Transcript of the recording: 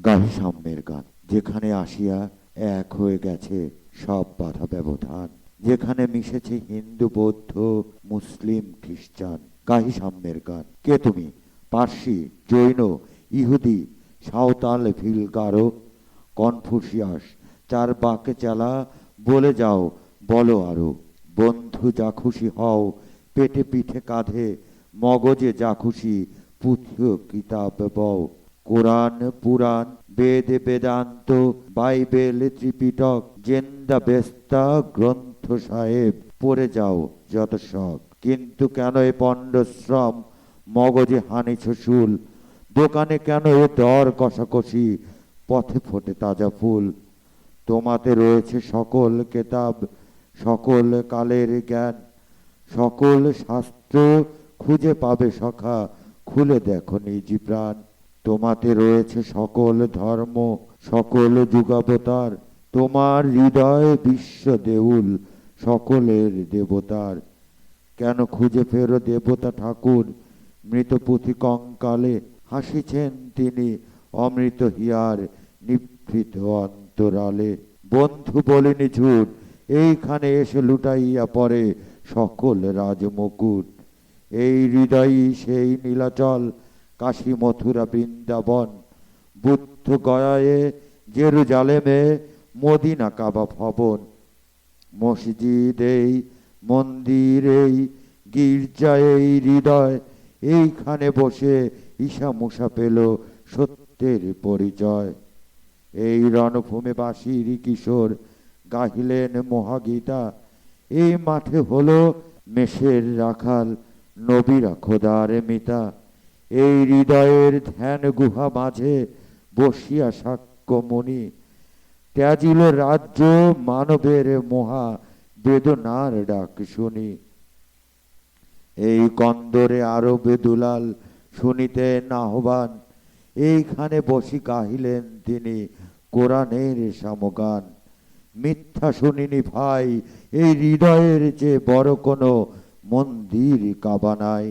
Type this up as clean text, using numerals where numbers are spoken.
গাহি সাম্যের গান, যেখানে আসিয়া এক হয়ে গেছে সব বাধা ব্যবধান, যেখানে মিশেছে হিন্দু বৌদ্ধ মুসলিম খ্রিস্টান। গাহি সাম্যের গান। কে তুমি? পার্সি, জৈন, ইহুদি, সাঁওতাল, ভিল, গারো, কনফুসিয়াস, চার বাকে চালা, বলে যাও, বলো আরো। বন্ধু যা খুশি হও, পেটে পিঠে কাঁধে, মগজে যা খুশি, পুঁথিও কিতাব বও। কোরআন, পুরাণ, বেদ, বেদান্ত, বাইবেল, ত্রিপিটক, জেন্দা বেস্তা, গ্রন্থ সাহেব, পড়ে যাও যত শখ। কিন্তু কেন এ পণ্ডশ্রম, মগজে হানিছ শুল? দোকানে কেন এ দর কষাকষি, পথে ফোটে তাজা ফুল? তোমাতে রয়েছে সকল কেতাব, সকল কালের জ্ঞান, সকল শাস্ত্র খুঁজে পাবে সখা, খুলে দেখো নিজ প্রাণ। তোমাতে রয়েছে সকল ধর্ম, সকল যুগাবতার, তোমার হৃদয় বিশ্ব দেউল, সকলের দেবতার। কেন খুঁজে ফেরো দেবতা ঠাকুর, মৃত পুঁথি কঙ্কালে? হাসিছেন তিনি অমৃত হিয়ার নিভৃত অন্তরালে। বন্ধু বলিনি ঝুট, এইখানে এসে লুটাইয়া পড়ে সকল রাজমুকুট। এই হৃদয়ই সেই নীলাচল, কাশী মথুরা বৃন্দাবন, বুদ্ধ গয়ায়ে, জেরুজালেমে, মদিনা কাবা ভবন। মসজিদ এই, মন্দির এই, গির্জা এই হৃদয়, এইখানে বসে ঈশা মুসা পেল সত্যের পরিচয়। এই রণভূমে বাসির কিশোর গাহিলেন মহাগীতা, এই মাঠে হলো মেষের রাখাল, নবীরা খোদার মিতা। এই হৃদয়ের ধ্যান গুহা মাঝে বসিয়া সাক্ষ্য মুনি, ত্যাজিল রাজ্য মানবের মহা, বেদনার ডাক শুনি। এই কন্দরে আরো বেদুলাল শুনিতেন আহ্বান, এইখানে বসি গাহিলেন তিনি কোরআনের সমগান। মিথ্যা শুনিনি ভাই, এই হৃদয়ের যে বড় কোনো মন্দির কাবা নাই।